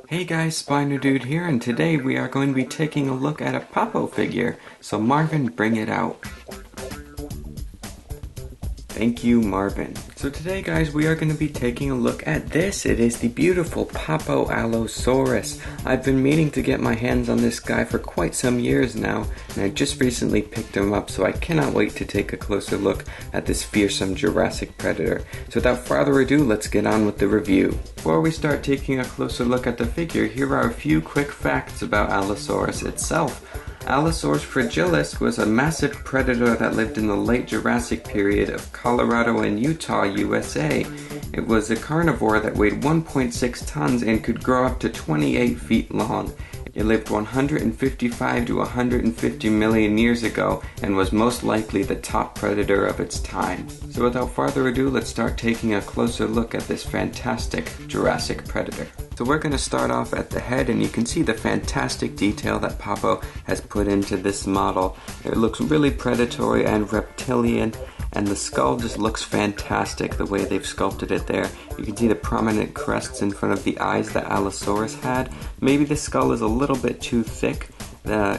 Hey guys, SpinoDude here, and today we are going to be taking a look at a Papo figure. So Marvin, bring it out. Thank you, Marvin. So today, guys, we are going to be taking a look at this. It is the beautiful Papo Allosaurus. I've been meaning to get my hands on this guy for quite some years now, and I just recently picked him up, so I cannot wait to take a closer look at this fearsome Jurassic predator. So without further ado, let's get on with the review. Before we start taking a closer look at the figure, here are a few quick facts about Allosaurus itself. Allosaurus fragilis was a massive predator that lived in the late Jurassic period of Colorado and Utah, USA. It was a carnivore that weighed 1.6 tons and could grow up to 28 feet long. It lived 155 to 150 million years ago and was most likely the top predator of its time. So without further ado, let's start taking a closer look at this fantastic Jurassic predator. So we're going to start off at the head, and you can see the fantastic detail that Papo has put into this model. It looks really predatory and reptilian, and the skull just looks fantastic the way they've sculpted it there. You can see the prominent crests in front of the eyes that Allosaurus had. Maybe the skull is a little bit too thick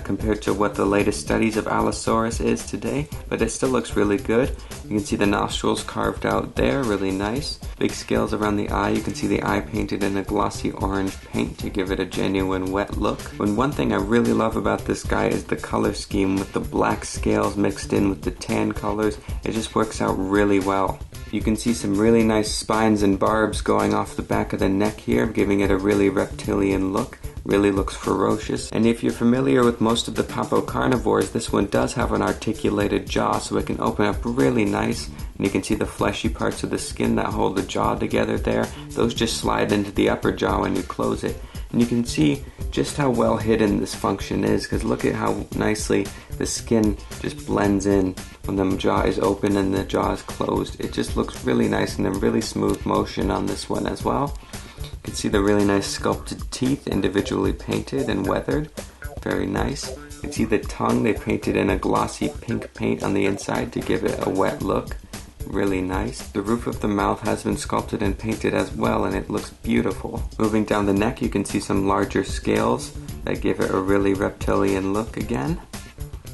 compared to what the latest studies of Allosaurus is today, but it still looks really good. You can see the nostrils carved out there, really nice. Big scales around the eye. You can see the eye painted in a glossy orange paint to give it a genuine wet look. And one thing I really love about this guy is the color scheme with the black scales mixed in with the tan colors. It just works out really well. You can see some really nice spines and barbs going off the back of the neck here, giving it a really reptilian look. Really looks ferocious. And if you're familiar with most of the Papo carnivores, this one does have an articulated jaw, so it can open up really nice. And you can see the fleshy parts of the skin that hold the jaw together there. Those just slide into the upper jaw when you close it. And you can see just how well hidden this function is, because look at how nicely the skin just blends in when the jaw is open and the jaw is closed. It just looks really nice and a really smooth motion on this one as well. You can see the really nice sculpted teeth, individually painted and weathered. Very nice. You can see the tongue, they painted in a glossy pink paint on the inside to give it a wet look. Really nice. The roof of the mouth has been sculpted and painted as well, and it looks beautiful. Moving down the neck, you can see some larger scales that give it a really reptilian look again.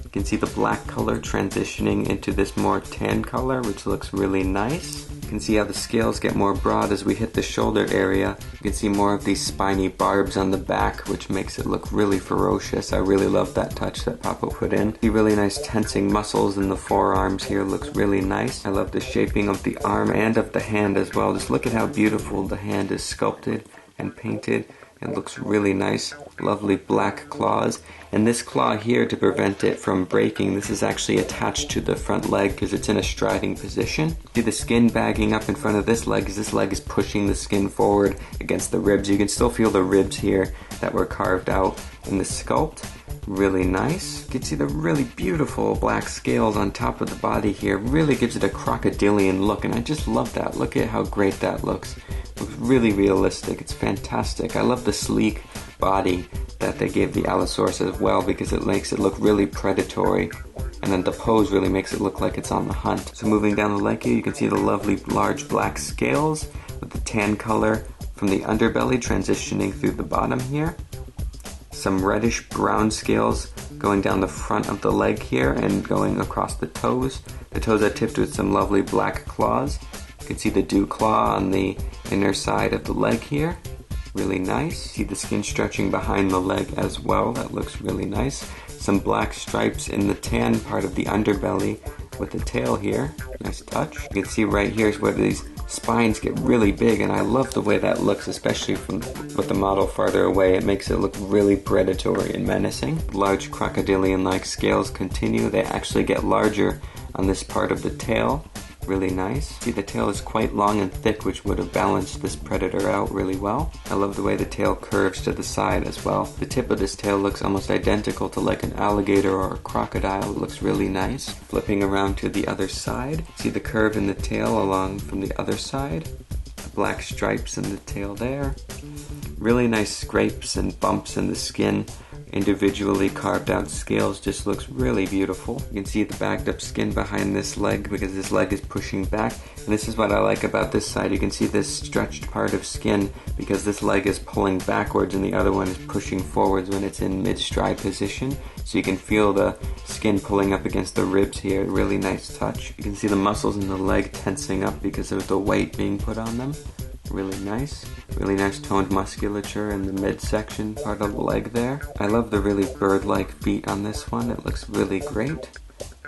You can see the black color transitioning into this more tan color, which looks really nice. You can see how the scales get more broad as we hit the shoulder area. You can see more of these spiny barbs on the back, which makes it look really ferocious. I really love that touch that Papo put in. See really nice tensing muscles in the forearms here, looks really nice. I love the shaping of the arm and of the hand as well. Just look at how beautiful the hand is sculpted and painted. It looks really nice. Lovely black claws. And this claw here, to prevent it from breaking, this is actually attached to the front leg because it's in a striding position. See the skin bagging up in front of this leg because this leg is pushing the skin forward against the ribs. You can still feel the ribs here that were carved out in the sculpt. Really nice. You can see the really beautiful black scales on top of the body here. Really gives it a crocodilian look, and I just love that. Look at how great that looks. It looks really realistic. It's fantastic. I love the sleek body that they gave the Allosaurus as well, because it makes it look really predatory, and then the pose really makes it look like it's on the hunt. So moving down the leg here, you can see the lovely large black scales with the tan color from the underbelly transitioning through the bottom here. Some reddish brown scales going down the front of the leg here and going across the toes. The toes are tipped with some lovely black claws. You can see the dew claw on the inner side of the leg here. Really nice. See the skin stretching behind the leg as well. That looks really nice. Some black stripes in the tan part of the underbelly with the tail here. Nice touch. You can see right here is where these spines get really big, and I love the way that looks, especially with the model farther away. It makes it look really predatory and menacing. Large crocodilian-like scales continue. They actually get larger on this part of the tail. Really nice. See, the tail is quite long and thick, which would have balanced this predator out really well. I love the way the tail curves to the side as well. The tip of this tail looks almost identical to like an alligator or a crocodile. It looks really nice. Flipping around to the other side, see the curve in the tail along from the other side. The black stripes in the tail there. Really nice scrapes and bumps in the skin individually carved out scales just looks really beautiful. You can see the backed up skin behind this leg because this leg is pushing back. And this is what I like about this side. You can see this stretched part of skin because this leg is pulling backwards and the other one is pushing forwards when it's in mid-stride position. So you can feel the skin pulling up against the ribs here. Really nice touch. You can see the muscles in the leg tensing up because of the weight being put on them. Really nice toned musculature in the midsection part of the leg there. I love the really bird-like feet on this one. It looks really great.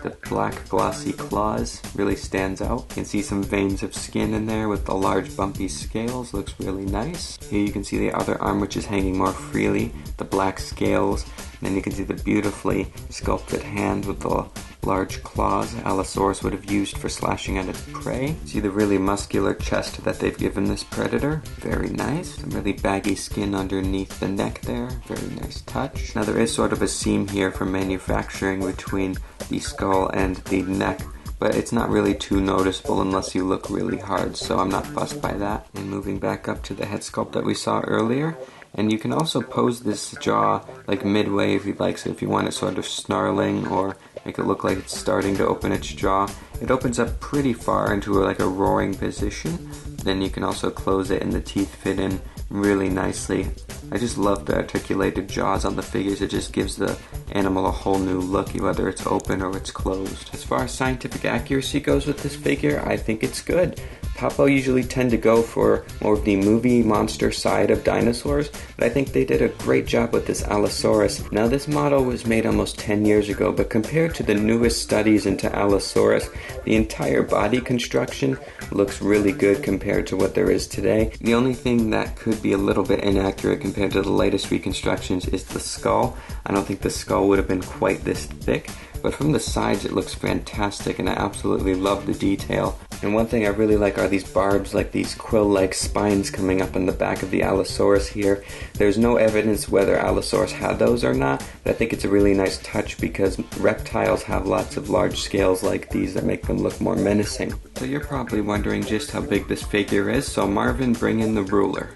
The black glossy claws really stands out. You can see some veins of skin in there with the large bumpy scales. Looks really nice. Here you can see the other arm which is hanging more freely. The black scales. And then you can see the beautifully sculpted hand with the large claws Allosaurus would have used for slashing at its prey. See the really muscular chest that they've given this predator. Very nice. Some really baggy skin underneath the neck there. Very nice touch. Now there is sort of a seam here for manufacturing between the skull and the neck, but it's not really too noticeable unless you look really hard, so I'm not fussed by that. And moving back up to the head sculpt that we saw earlier. And you can also pose this jaw like midway if you'd like, so if you want it sort of snarling or make it look like it's starting to open its jaw. It opens up pretty far into like a roaring position. Then you can also close it and the teeth fit in really nicely. I just love the articulated jaws on the figures. It just gives the animal a whole new look, whether it's open or it's closed. As far as scientific accuracy goes with this figure, I think it's good. Papo usually tend to go for more of the movie monster side of dinosaurs, but I think they did a great job with this Allosaurus. Now this model was made almost 10 years ago, but compared to the newest studies into Allosaurus, the entire body construction looks really good compared to what there is today. The only thing that could be a little bit inaccurate compared to the latest reconstructions is the skull. I don't think the skull would have been quite this thick, but from the sides it looks fantastic and I absolutely love the detail. And one thing I really like are these barbs, like these quill-like spines coming up in the back of the Allosaurus here. There's no evidence whether Allosaurus had those or not, but I think it's a really nice touch because reptiles have lots of large scales like these that make them look more menacing. So you're probably wondering just how big this figure is, so Marvin, bring in the ruler.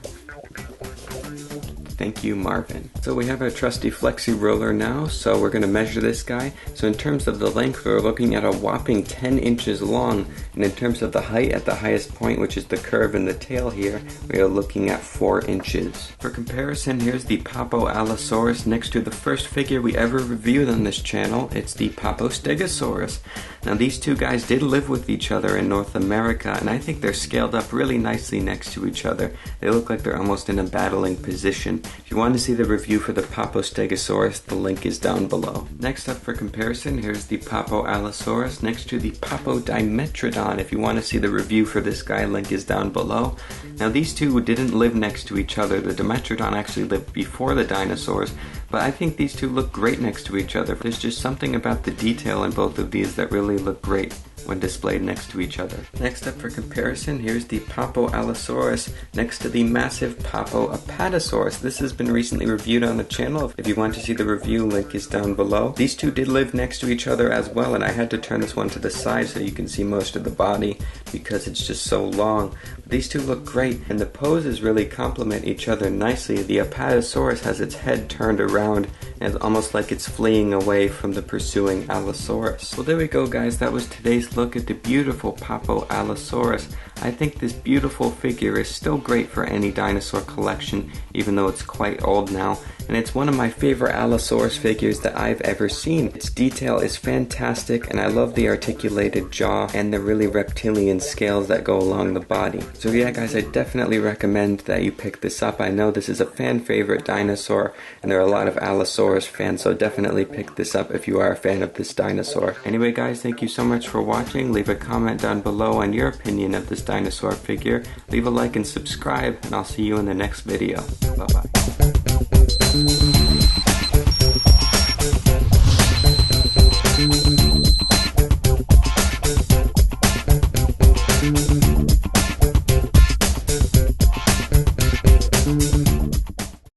Thank you, Marvin. So we have our trusty flexi ruler now, so we're going to measure this guy. So in terms of the length, we're looking at a whopping 10 inches long, and in terms of the height, at the highest point, which is the curve in the tail here, we are looking at 4 inches. For comparison, here's the Papo Allosaurus next to the first figure we ever reviewed on this channel. It's the Papo Stegosaurus. Now these two guys did live with each other in North America, and I think they're scaled up really nicely next to each other. They look like they're almost in a battling position. If you want to see the review for the Papo Stegosaurus, the link is down below. Next up for comparison, here's the Papo Allosaurus next to the Papo Dimetrodon. If you want to see the review for this guy, link is down below. Now these two didn't live next to each other. The Dimetrodon actually lived before the dinosaurs, but I think these two look great next to each other. There's just something about the detail in both of these that really look great when displayed next to each other. Next up for comparison, here's the Papo Allosaurus next to the massive Papo Apatosaurus. This has been recently reviewed on the channel. If you want to see the review, link is down below. These two did live next to each other as well, and I had to turn this one to the side so you can see most of the body because it's just so long. But these two look great, and the poses really complement each other nicely. The Apatosaurus has its head turned around, and it's almost like it's fleeing away from the pursuing Allosaurus. Well, there we go, guys. That was today's look at the beautiful Papo Allosaurus. I think this beautiful figure is still great for any dinosaur collection, even though it's quite old now, and it's one of my favorite Allosaurus figures that I've ever seen. Its detail is fantastic, and I love the articulated jaw and the really reptilian scales that go along the body. So yeah, guys, I definitely recommend that you pick this up. I know this is a fan favorite dinosaur, and there are a lot of Allosaurus fans, so definitely pick this up if you are a fan of this dinosaur. Anyway, guys, thank you so much for watching. Leave a comment down below on your opinion of this dinosaur figure. Leave a like and subscribe, and I'll see you in the next video. Bye-bye.